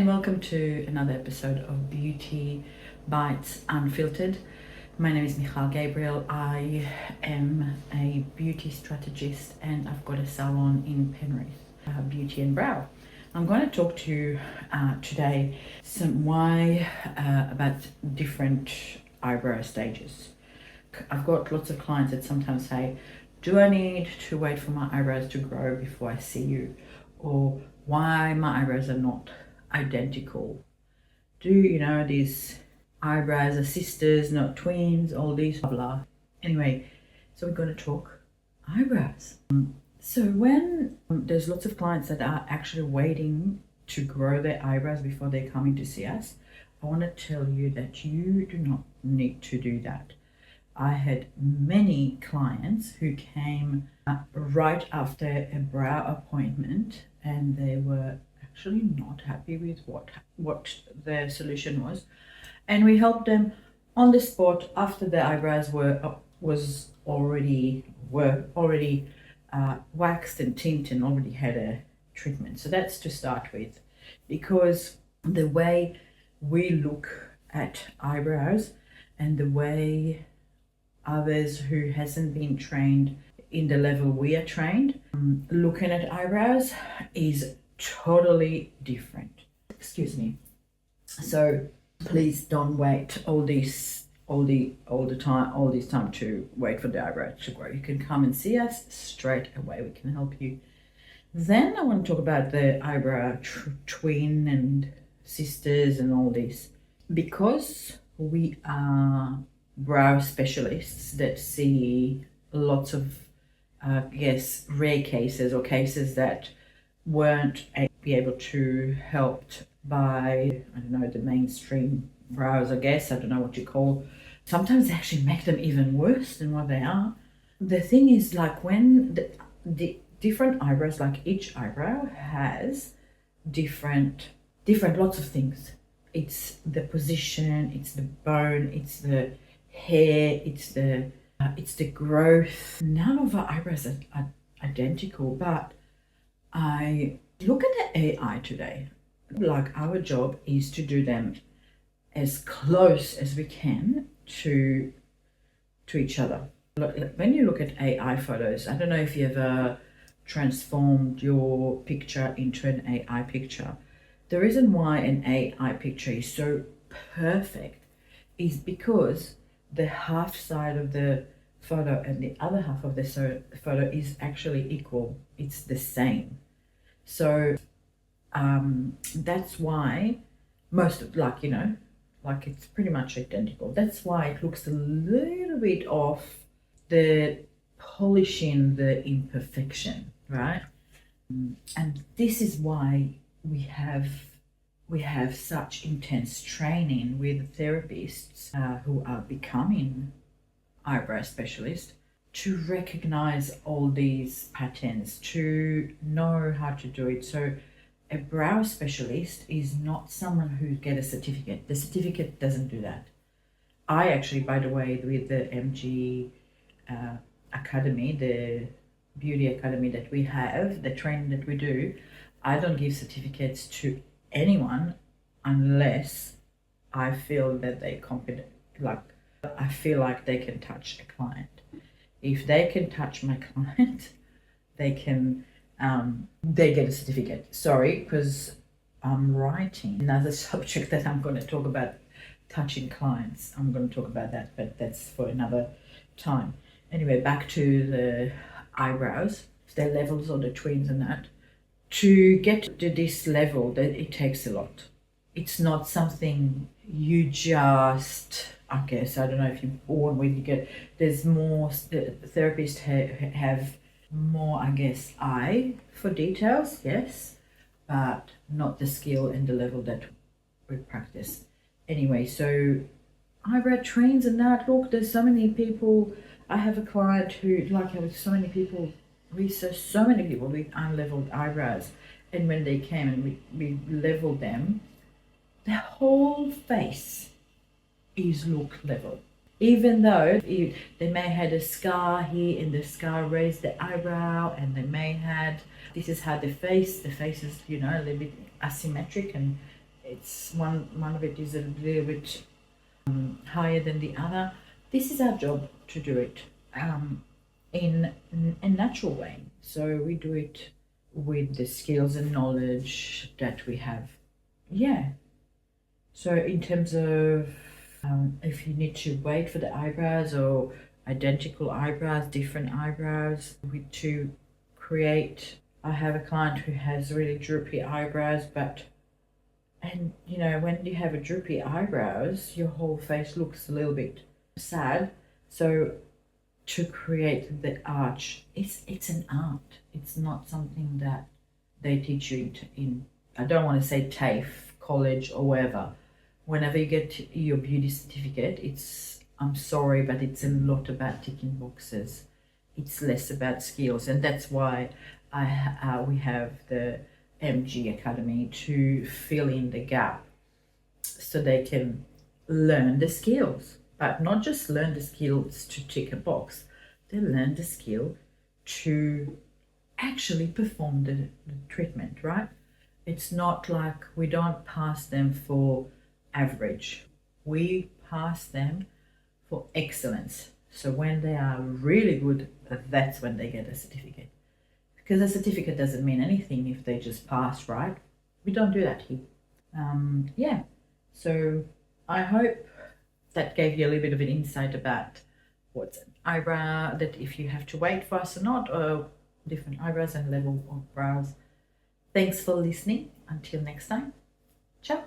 welcome to another episode of Beauty Bites Unfiltered. My name is Michal Gabriel. I am a beauty strategist and I've got a salon in Penrith, Beauty and Brow. I'm going to talk to you today about different eyebrow stages. I've got lots of clients that sometimes say, do I need to wait for my eyebrows to grow before I see you? Or why my eyebrows are not identical? Do you know these eyebrows are sisters, not twins, all these blah. Anyway, so we're going to talk eyebrows. So when there's lots of clients that are actually waiting to grow their eyebrows before they're coming to see us, I want to tell you that you do not need to do that. I had many clients who came right after a brow appointment and they were actually not happy with what their solution was, and we helped them on the spot after the eyebrows were already waxed and tinted and already had a treatment. So that's to start with, because the way we look at eyebrows and the way others who hasn't been trained in the level we are trained looking at eyebrows is totally different. Excuse me. So please don't wait all this time to wait for the eyebrows to grow. You can come and see us straight away. We can help you. Then I want to talk about the eyebrow twin and sisters and all this, because we are brow specialists that see lots of rare cases or cases that weren't be able to helped by, I don't know, the mainstream brows, I guess. I don't know what you call. Sometimes they actually make them even worse than what they are. The thing is, like, when the different eyebrows, like each eyebrow has different lots of things. It's the position, it's the bone, it's the hair, it's the growth. None of our eyebrows are identical, but I look at the AI today. Like, our job is to do them as close as we can to each other. When you look at AI photos, I don't know if you ever transformed your picture into an AI picture. The reason why an AI picture is so perfect is because the half side of the photo and the other half of the photo is actually equal. It's the same. So that's why most of, it's pretty much identical. That's why it looks a little bit off, the polishing, the imperfection, right? And this is why we have such intense training with therapists who are becoming eyebrow specialists, to recognize all these patterns, to know how to do it. So a brow specialist is not someone who gets a certificate. The certificate doesn't do that. I actually, by the way, with the MG Academy, the beauty academy that we have, the training that we do, I don't give certificates to anyone unless I feel that they're competent. Like, I feel like they can touch a client. If they can touch my client, they can they get a certificate. Sorry, because I'm writing another subject that I'm going to talk about, touching clients. I'm going to talk about that, but that's for another time. Anyway, back to the eyebrows, their levels or the twins and that. To get to this level, that it takes a lot. It's not something you just, I guess, I don't know if you're born with, you get, there's more, the therapists have more, I guess, eye for details, yes, but not the skill and the level that we practice. Anyway, so eyebrow trains and that, look, there's so many people. I have a client who, we saw so many people with unleveled eyebrows, and when they came and we leveled them, the whole face look level. Even though they may had a scar here and the scar raised the eyebrow, and they may had, this is how the face is, a little bit asymmetric, and it's one of it is a little bit higher than the other. This is our job to do it in a natural way. So we do it with the skills and knowledge that we have. Yeah. So in terms of if you need to wait for the eyebrows or identical eyebrows, different eyebrows, to create. I have a client who has really droopy eyebrows, and you know, when you have a droopy eyebrows, your whole face looks a little bit sad. So to create the arch, it's an art. It's not something that they teach you in I don't want to say TAFE, college or wherever. Whenever you get your beauty certificate, I'm sorry, but it's a lot about ticking boxes. It's less about skills, and that's why we have the MG Academy to fill in the gap so they can learn the skills, but not just learn the skills to tick a box. They learn the skill to actually perform the treatment, right? It's not like we don't pass them for average. We pass them for excellence. So when they are really good, that's when they get a certificate. Because a certificate doesn't mean anything if they just pass, right? We don't do that here. Yeah. So I hope that gave you a little bit of an insight about what's an eyebrow, that if you have to wait for us or not, or different eyebrows and level of brows. Thanks for listening. Until next time. Ciao.